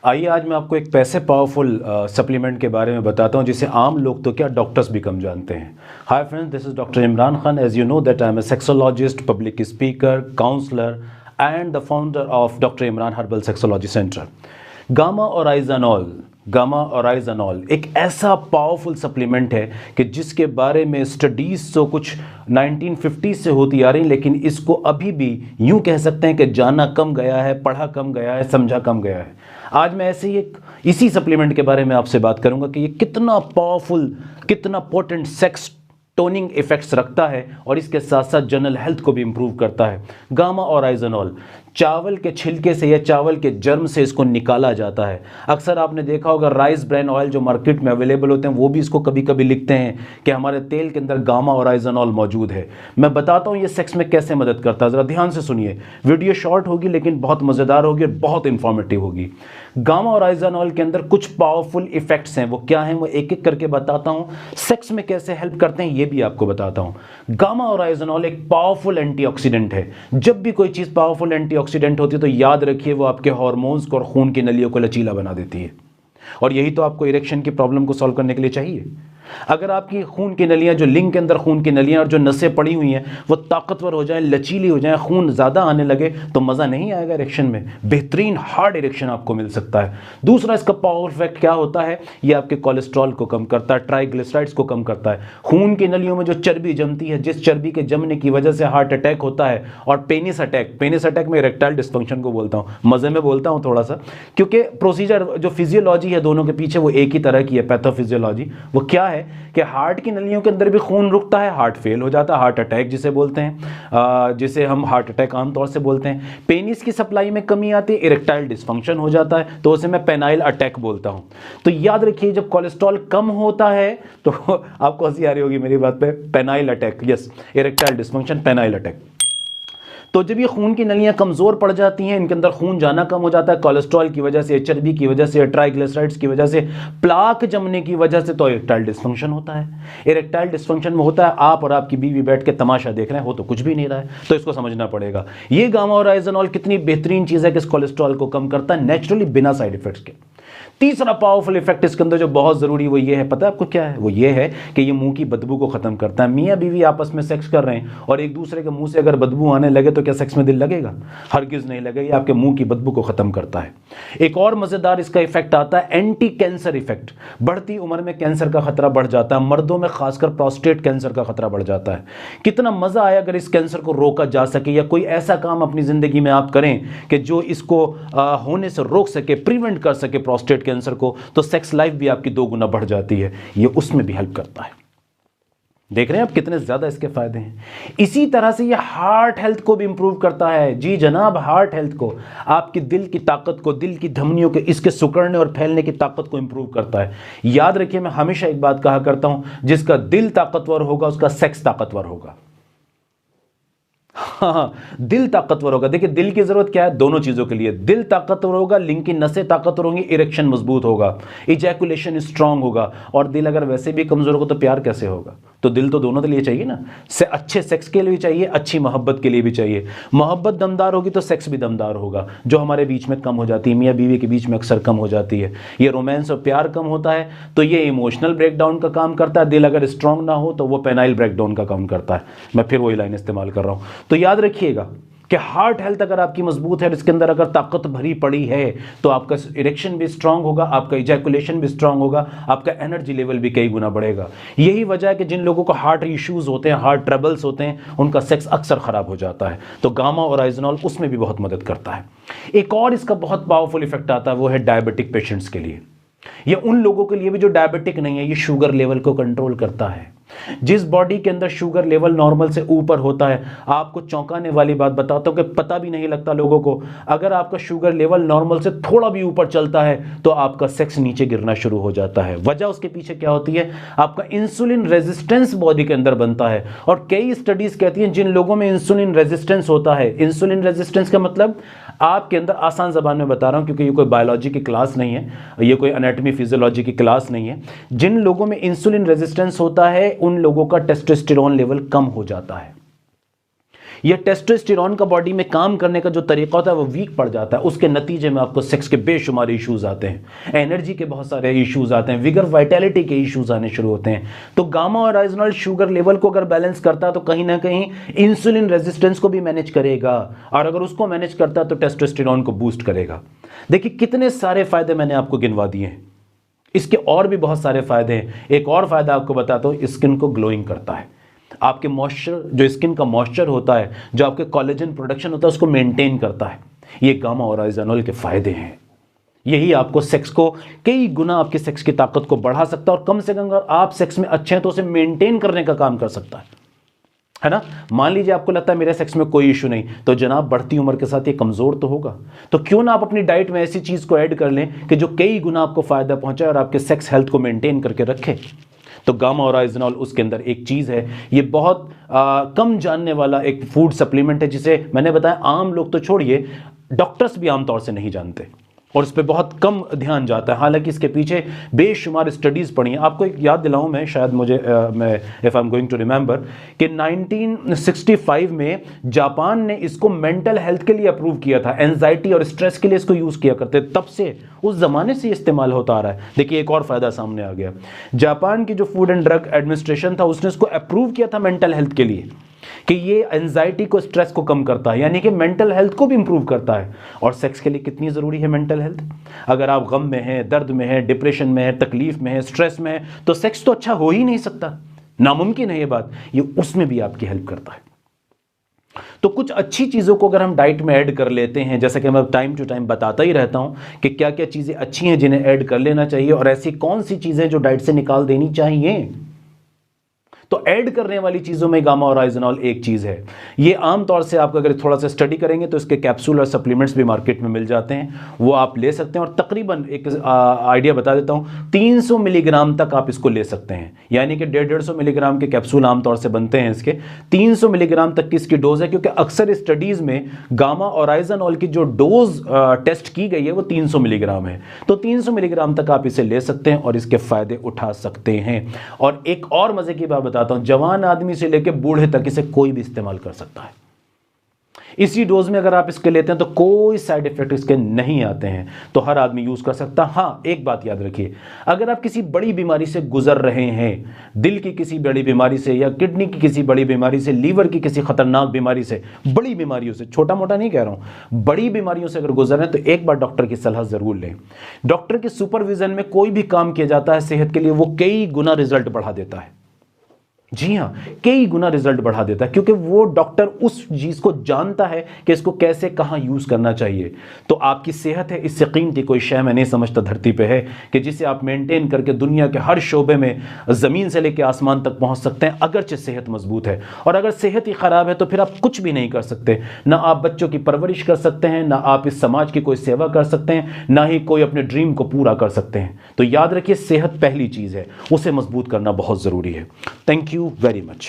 आइए आज मैं आपको एक पैसे पावरफुल सप्लीमेंट के बारे में बताता हूं जिसे आम लोग तो क्या डॉक्टर्स भी कम जानते हैं। Hi friends, this is doctor Imran Khan. As you know that I am a sexologist, public speaker, counsellor and the founder of doctor Imran herbal sexology centre. Gamma oryzanol एक ऐसा पावरफुल सप्लीमेंट है कि जिसके बारे में स्टडीज़ तो कुछ 1950 से होती आ रही, लेकिन इसको अभी भी यूं कह सकते हैं कि जाना कम गया है, पढ़ा कम गया है, समझा कम गया है। आज मैं ऐसे ही इसी सप्लीमेंट के बारे में आपसे बात करूंगा कि ये कितना पावरफुल, कितना पोटेंट सेक्स टोनिंग इफेक्ट्स रखता है और इसके साथ साथ जनरल हेल्थ को भी इंप्रूव करता है। गामा ओराइजनॉल चावल के छिलके से या चावल के जर्म से इसको निकाला जाता है। अक्सर आपने देखा होगा राइस ब्रान ऑयल जो मार्केट में अवेलेबल होते हैं वो भी इसको कभी कभी लिखते हैं कि हमारे तेल के अंदर गामा ओराइजनॉल मौजूद है। मैं बताता हूँ ये सेक्स में कैसे मदद करता है, ज़रा ध्यान से सुनिए। वीडियो शॉर्ट होगी लेकिन बहुत मज़ेदार होगी और बहुत इंफॉर्मेटिव होगी। गामा ओराइजनॉल के अंदर कुछ पावरफुल इफेक्ट्स हैं, वो क्या हैं वो एक एक करके बताता हूँ। सेक्स में कैसे हेल्प करते हैं ये भी आपको बताता हूँ। गामा ओराइजनॉल एक पावरफुल एंटीऑक्सीडेंट है। जब भी कोई चीज़ पावरफुल एंटीऑक्सीडेंट होती है तो याद रखिए वो आपके हार्मोन्स को और खून की नलियों को लचीला बना देती है, और यही तो आपको इरेक्शन की प्रॉब्लम को सॉल्व करने के लिए चाहिए। अगर आपकी खून की नलियां, जो लिंग के अंदर खून की नलियां और जो नसें पड़ी हुई हैं वो ताकतवर हो जाएं, लचीली हो जाएं, खून ज़्यादा आने लगे तो मज़ा नहीं आएगा इरेक्शन में, बेहतरीन हार्ड इरेक्शन आपको मिल सकता है। दूसरा इसका पावर इफेक्ट क्या होता है, ये आपके कोलेस्ट्रॉल को कम करता है, ट्राइग्लिसराइड्स को कम करता है। खून की नलियों में जो चर्बी जमती है, जिस चर्बी के जमने की वजह से हार्ट अटैक होता है और पेनिस अटैक में इरेक्टाइल डिस्फंक्शन को बोलता हूँ, मज़े में बोलता हूँ थोड़ा सा, क्योंकि प्रोसीजर जो फिजियोलॉजी है दोनों के पीछे वो एक ही तरह की है, पैथोफिजियोलॉजी। वो क्या है कि हार्ट की नलियों के अंदर भी खून रुकता है, हार्ट फेल हो जाता है, हार्ट अटैक जिसे बोलते हैं, जिसे हम हार्ट अटैक आमतौर से बोलते हैं। पेनिस की सप्लाई में कमी आती है, इरेक्टाइल डिस्फंक्शन हो जाता है, तो उसे मैं पेनाइल अटैक बोलता हूं। तो याद रखिए जब कोलेस्ट्रॉल कम होता है तो आपको हंसी आ रही होगी मेरी बात पे, penile attack, yes, erectile dysfunction, penile attack. तो जब ये खून की नलियां कमज़ोर पड़ जाती हैं, इनके अंदर खून जाना कम हो जाता है कोलेस्ट्रॉल की वजह से, चर्बी की वजह से, ट्राइग्लिसराइड्स की वजह से, प्लाक जमने की वजह से, तो इरेक्टाइल डिस्फंक्शन होता है। इरेक्टाइल डिस्फंक्शन में होता है आप और आपकी बीवी बैठ के तमाशा देख रहे हैं, हो तो कुछ भी नहीं रहा है, तो इसको समझना पड़ेगा। ये गामा ओराइजनॉल कितनी बेहतरीन चीज़ है कि इस कोलेस्ट्रॉल को कम करता है नेचुरली, बिना साइड इफेक्ट्स के। तीसरा पावरफुल इफेक्ट इसके अंदर जो बहुत ज़रूरी वो ये है, पता है आपको क्या है? वो ये है कि ये मुंह की बदबू को ख़त्म करता है। मियाँ बीवी आपस में सेक्स कर रहे हैं और एक दूसरे के मुंह से अगर बदबू आने लगे तो क्या सेक्स में दिल लगेगा? हरगिज़ नहीं लगेगा। ये आपके मुंह की बदबू को ख़त्म करता है। एक और मज़ेदार इसका इफेक्ट आता है एंटी कैंसर इफेक्ट। बढ़ती उम्र में कैंसर का खतरा बढ़ जाता है, मर्दों में खासकर प्रोस्टेट कैंसर का खतरा बढ़ जाता है। कितना मज़ा आया अगर इस कैंसर को रोका जा सके, या कोई ऐसा काम अपनी ज़िंदगी में आप करें कि जो इसको होने से रोक सके, प्रिवेंट कर सके प्रोस्टेट कैंसर को, तो सेक्स लाइफ भी आपकी 2 गुना बढ़ जाती है। ये उसमें भी हेल्प करता है। देख रहे हैं आप कितने ज्यादा इसके फायदे हैं। इसी तरह से ये हार्ट हेल्थ को भी इंप्रूव करता है। जी जनाब, हार्ट हेल्थ को, आपकी दिल की ताकत को, दिल की धमनियों के इसके सिकुड़ने और फैलने की ताकत को इंप्रूव करता है। याद रखिए मैं हमेशा एक बात कहा करता हूं, जिसका दिल ताकतवर होगा उसका सेक्स ताकतवर होगा। हाँ, दिल ताकतवर होगा। देखिए दिल की जरूरत क्या है? दोनों चीजों के लिए। दिल ताकतवर होगा, लिंग की नसें ताकतवर होंगी, इरेक्शन मजबूत होगा, इजैकुलेशन स्ट्रांग होगा। और दिल अगर वैसे भी कमजोर होगा तो प्यार कैसे होगा? तो दिल तो दोनों के लिए चाहिए ना, से अच्छे सेक्स के लिए भी चाहिए, अच्छी मोहब्बत के लिए भी चाहिए। मोहब्बत दमदार होगी तो सेक्स भी दमदार होगा, जो हमारे बीच में कम हो जाती है, मियाँ बीवी के बीच में अक्सर कम हो जाती है। ये रोमांस और प्यार कम होता है तो ये इमोशनल ब्रेकडाउन का काम करता है। दिल अगर स्ट्रांग ना हो तो वो पेनाइल ब्रेकडाउन का काम करता है। मैं फिर वही लाइन इस्तेमाल कर रहा हूँ। तो याद रखिएगा कि हार्ट हेल्थ अगर आपकी मजबूत है और इसके अंदर अगर ताकत भरी पड़ी है तो आपका इरेक्शन भी स्ट्रांग होगा, आपका इजैकुलेशन भी स्ट्रांग होगा, आपका एनर्जी लेवल भी कई गुना बढ़ेगा। यही वजह है कि जिन लोगों को हार्ट इश्यूज होते हैं, हार्ट ट्रबल्स होते हैं, उनका सेक्स अक्सर खराब हो जाता है। तो गामा ओराइजनॉल उसमें भी बहुत मदद करता है। एक और इसका बहुत पावरफुल इफेक्ट आता है, वो है डायबिटिक पेशेंट्स के लिए, या उन लोगों के लिए भी जो डायबिटिक नहीं है। ये शुगर लेवल को कंट्रोल करता है। जिस बॉडी के अंदर शुगर लेवल नॉर्मल से ऊपर होता है, आपको चौंकाने वाली बात बताता हूं कि पता भी नहीं लगता लोगों को, अगर आपका शुगर लेवल नॉर्मल से थोड़ा भी ऊपर चलता है तो आपका सेक्स नीचे गिरना शुरू हो जाता है। वजह उसके पीछे क्या होती है? आपका इंसुलिन रेजिस्टेंस बॉडी के अंदर बनता है। और कई स्टडीज कहती हैं जिन लोगों में इंसुलिन रेजिस्टेंस होता है, इंसुलिन रेजिस्टेंस का मतलब आपके अंदर, आसान जबान में बता रहा हूं क्योंकि ये कोई बायोलॉजी की क्लास नहीं है, ये कोई एनाटॉमी फिजियोलॉजी की क्लास नहीं है। जिन लोगों में इंसुलिन रेजिस्टेंस होता है उन लोगों का टेस्टोस्टेरोन लेवल कम हो जाता है। ये टेस्टोस्टेरोन का बॉडी में काम करने का जो तरीका होता है वो वीक पड़ जाता है। उसके नतीजे में आपको सेक्स के बेशुमार इश्यूज आते हैं, एनर्जी के बहुत सारे इश्यूज आते हैं, विगर वाइटैलिटी के इश्यूज आने शुरू होते हैं। तो गामा ओराइजोनॉल शुगर लेवल को अगर बैलेंस करता है तो कहीं ना कहीं इंसुलिन रेजिस्टेंस को भी मैनेज करेगा, और अगर उसको मैनेज करता है तो टेस्टोस्टेरोन को बूस्ट करेगा। देखिए कितने सारे फायदे मैंने आपको गिनवा दिए हैं, इसके और भी बहुत सारे फायदे हैं। एक और फायदा आपको बताता हूं, स्किन को ग्लोइंग करता है। आपके मॉइस्चर, जो स्किन का मॉइस्चर होता है, जो आपके कोलेजन प्रोडक्शन होता है, उसको मेंटेन करता है। ये गामा ओराइजोनॉल के फायदे हैं। यही आपको सेक्स को कई गुना, आपके सेक्स की ताकत को बढ़ा सकता है, और कम से कम अगर आप सेक्स में अच्छे हैं तो उसे मेंटेन करने का काम कर सकता है ना। मान लीजिए आपको लगता है मेरे सेक्स में कोई इशू नहीं, तो जनाब बढ़ती उम्र के साथ ये कमजोर तो होगा। तो क्यों ना आप अपनी डाइट में ऐसी चीज को ऐड कर लें कि जो कई गुना आपको फायदा पहुंचाए और आपके सेक्स हेल्थ को मेंटेन करके रखे। तो गामा ओराइजोनॉल उसके अंदर एक चीज है। ये बहुत कम जानने वाला एक फूड सप्लीमेंट है, जिसे मैंने बताया आम लोग तो छोड़िए, डॉक्टर्स भी आमतौर से नहीं जानते और इस पर बहुत कम ध्यान जाता है। हालांकि इसके पीछे बेशुमार स्टडीज़ पढ़ी हैं। आपको एक याद दिलाऊं मैं, शायद मुझे मैं if I am going to remember, कि 1965 में जापान ने इसको मेंटल हेल्थ के लिए अप्रूव किया था। एंजाइटी और स्ट्रेस के लिए इसको यूज़ किया करते, तब से उस ज़माने से इस्तेमाल होता आ रहा है। देखिए एक और फ़ायदा सामने आ गया, जापान की जो फूड एंड ड्रग एडमिनिस्ट्रेशन था उसने इसको अप्रूव किया था मेंटल हेल्थ के लिए, कि ये एंजाइटी को, स्ट्रेस को कम करता है, यानी कि मेंटल हेल्थ को भी इंप्रूव करता है। और सेक्स के लिए कितनी ज़रूरी है मेंटल हेल्थ। अगर आप गम में हैं, दर्द में हैं, डिप्रेशन में हैं, तकलीफ में हैं, स्ट्रेस में हैं, तो सेक्स तो अच्छा हो ही नहीं सकता, नामुमकिन है ये बात। ये उसमें भी आपकी हेल्प करता है। तो कुछ अच्छी चीज़ों को अगर हम डाइट में ऐड कर लेते हैं, जैसा कि मैं टाइम टू टाइम बताता ही रहता हूं कि क्या क्या चीज़ें अच्छी हैं जिन्हें ऐड कर लेना चाहिए, और ऐसी कौन सी चीज़ें जो डाइट से निकाल देनी चाहिए। तो ऐड करने वाली चीज़ों में गामा ओराइजोनॉल एक चीज़ है। ये आमतौर से आप अगर थोड़ा सा स्टडी करेंगे तो इसके कैप्सूल और सप्लीमेंट्स भी मार्केट में मिल जाते हैं, वो आप ले सकते हैं। और तकरीबन एक आइडिया बता देता हूँ, 300 मिलीग्राम तक आप इसको ले सकते हैं, यानी कि 150 मिलीग्राम के कैप्सूल आमतौर से बनते हैं इसके। 300 मिलीग्राम तक की इसकी डोज है, क्योंकि अक्सर स्टडीज़ में गामा ओराइजोनॉल की जो डोज टेस्ट की गई है वो 300 मिलीग्राम है। तो 300 मिलीग्राम तक आप इसे ले सकते हैं और इसके फ़ायदे उठा सकते हैं। और एक और मज़े की बात बताता हूं, जवान आदमी से लेकर बूढ़े तक इसे कोई भी इस्तेमाल कर सकता है। इसी डोज में अगर आप इसके लेते हैं तो कोई साइड इफेक्ट इसके नहीं आते हैं, तो हर आदमी यूज कर सकता है। हाँ एक बात याद रखिए, अगर आप किसी बड़ी बीमारी से गुजर रहे हैं, दिल की किसी बड़ी बीमारी से, या किडनी की किसी बड़ी बीमारी से, लीवर की किसी खतरनाक बीमारी से, बड़ी बीमारियों से, छोटा मोटा नहीं कह रहा हूं, बड़ी बीमारियों से अगर गुजर रहे हैं तो एक बार डॉक्टर की सलाह जरूर लें। डॉक्टर के सुपरविजन में कोई भी काम किया जाता है सेहत के लिए, वो कई गुना रिजल्ट बढ़ा देता है। जी हाँ, कई गुना रिजल्ट बढ़ा देता है, क्योंकि वो डॉक्टर उस चीज़ को जानता है कि इसको कैसे कहाँ यूज़ करना चाहिए। तो आपकी सेहत है, इससे कीमती कोई शय मैं नहीं समझता धरती पे है, कि जिसे आप मेंटेन करके दुनिया के हर शोबे में ज़मीन से लेकर आसमान तक पहुँच सकते हैं, अगरचे सेहत मजबूत है। और अगर सेहत ही ख़राब है तो फिर आप कुछ भी नहीं कर सकते। ना आप बच्चों की परवरिश कर सकते हैं, ना आप इस समाज की कोई सेवा कर सकते हैं, ना ही कोई अपने ड्रीम को पूरा कर सकते हैं। तो याद रखिए, सेहत पहली चीज़ है, उसे मजबूत करना बहुत ज़रूरी है। Thank you very much.